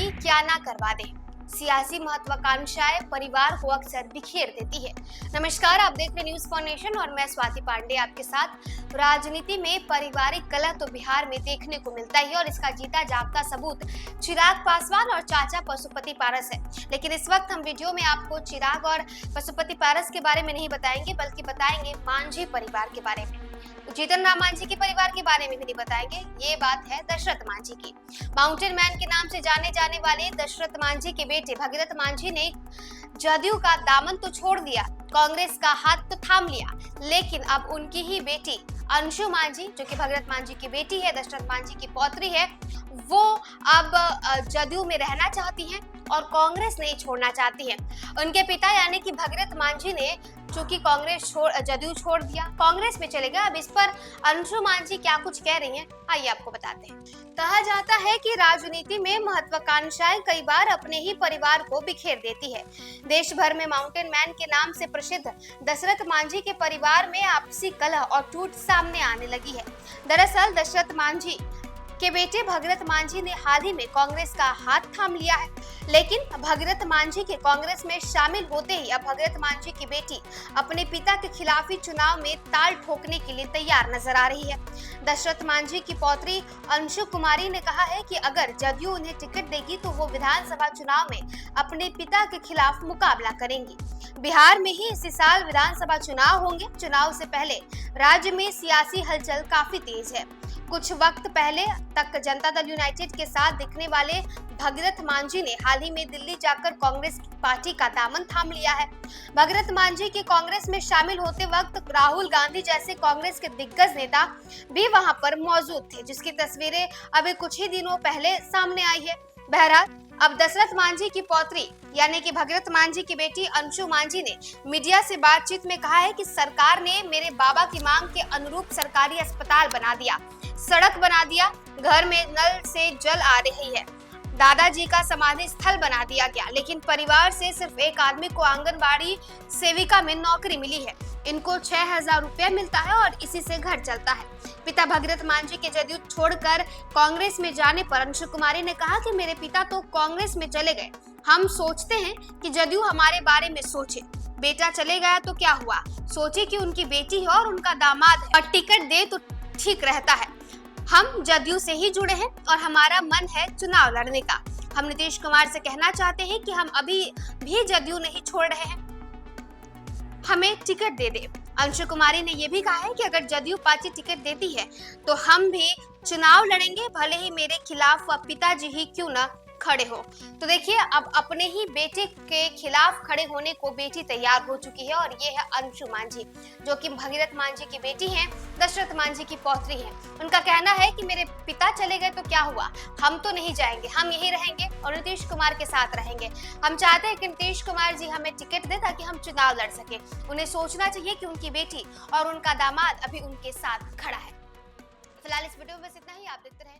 मांझी क्या ना करवा दे, सियासी महत्वाकांक्षाएं परिवार को अक्सर बिखेर देती है। नमस्कार, आप देख रहे न्यूज फॉर नेशन और मैं स्वाति पांडे आपके साथ। राजनीति में पारिवारिक कलह तो बिहार में देखने को मिलता ही है और इसका जीता जागता सबूत चिराग पासवान और चाचा पशुपति पारस है। लेकिन इस वक्त हम वीडियो में आपको चिराग और पशुपति पारस के बारे में नहीं बताएंगे, बल्कि बताएंगे मांझी परिवार के बारे में। जीतन राम मांझी के परिवार के बारे में भी नहीं बताएंगे। ये बात है दशरथ मांझी की। माउंटेन मैन के नाम से जाने जाने वाले दशरथ मांझी के बेटे भगीरथ मांझी ने जदयू का दामन तो छोड़ दिया, कांग्रेस का हाथ तो थाम लिया, लेकिन अब उनकी ही बेटी अंशु मांझी, जो कि भगीरथ मांझी की बेटी है, दशरथ मांझी की पौत्री है, वो अब जदयू में रहना चाहती हैं और कांग्रेस नहीं छोड़ना चाहती हैं। उनके पिता यानी कि भगीरथ मांझी ने चूंकि जदयू छोड़ दिया, कांग्रेस में चले गए। अब इस पर अंशु मांझी क्या कुछ कह रही हैं, आइए आपको बताते हैं। कहा जाता है कि राजनीति में महत्वाकांक्षाएं कई बार अपने ही परिवार को बिखेर देती है। देश भर में माउंटेन मैन के नाम से प्रसिद्ध दशरथ मांझी के परिवार में आपसी कलह और टूट सामने आने लगी है। दरअसल दशरथ मांझी के बेटे भगीरथ मांझी ने हाल ही में कांग्रेस का हाथ थाम लिया है, लेकिन भगीरथ मांझी के कांग्रेस में शामिल होते ही अब भगीरथ मांझी की बेटी अपने पिता के खिलाफी चुनाव में ताल ठोकने के लिए तैयार नजर आ रही है। दशरथ मांझी की पौत्री अंशु कुमारी ने कहा है कि अगर जदयू उन्हें टिकट देगी तो वो विधानसभा चुनाव में अपने पिता के खिलाफ मुकाबला करेंगी। बिहार में ही इसी साल विधानसभा चुनाव होंगे। चुनाव से पहले राज्य में सियासी हलचल काफी तेज है। कुछ वक्त पहले तक जनता दल यूनाइटेड के साथ दिखने वाले भगीरथ मांझी ने हाल ही में दिल्ली जाकर कांग्रेस पार्टी का दामन थाम लिया है। भगीरथ मांझी के कांग्रेस में शामिल होते वक्त राहुल गांधी जैसे कांग्रेस के दिग्गज नेता भी वहां पर मौजूद थे, जिसकी तस्वीरें अभी कुछ ही दिनों पहले सामने आई है। बहरहाल अब दशरथ मांझी की पौत्री यानी कि भगीरथ मांझी की बेटी अंशु मांझी ने मीडिया से बातचीत में कहा है कि सरकार ने मेरे बाबा की मांग के अनुरूप सरकारी अस्पताल बना दिया, सड़क बना दिया, घर में नल से जल आ रही है, दादाजी का समाधि स्थल बना दिया गया, लेकिन परिवार से सिर्फ एक आदमी को आंगनबाड़ी सेविका में नौकरी मिली है। इनको 6,000 रुपया मिलता है और इसी से घर चलता है। पिता भगीरथ मांझी के जदयू छोड़कर कांग्रेस में जाने पर अंशु कुमारी ने कहा कि मेरे पिता तो कांग्रेस में चले गए, हम सोचते हैं कि जदयू हमारे बारे में सोचे। बेटा चले गया तो क्या हुआ, सोचे कि उनकी बेटी है और उनका दामाद है और टिकट दे तो ठीक रहता है। हम जदयू से ही जुड़े हैं और हमारा मन है चुनाव लड़ने का। हम नीतीश कुमार से कहना चाहते हैं कि हम अभी भी जदयू नहीं छोड़ रहे हैं, हमें टिकट दे दे। अंशु कुमारी ने यह भी कहा है कि अगर जदयू पार्टी टिकट देती है तो हम भी चुनाव लड़ेंगे, भले ही मेरे खिलाफ वह पिताजी ही क्यों न खड़े हो। तो देखिए, अब अपने ही बेटे के खिलाफ खड़े होने को बेटी तैयार हो चुकी है और ये है अंशु मांझी, जो कि भगीरथ मांझी की बेटी हैं, दशरथ मांझी की पौत्री हैं। उनका कहना है कि मेरे पिता चले गए तो क्या हुआ, हम तो नहीं जाएंगे, हम यही रहेंगे और नीतीश कुमार के साथ रहेंगे। हम चाहते हैं कि नीतीश कुमार जी हमें टिकट दे ताकि हम चुनाव लड़ सके। उन्हें सोचना चाहिए कि उनकी बेटी और उनका दामाद अभी उनके साथ खड़ा है। फिलहाल इस वीडियो में बस इतना ही। आप देखते रहें।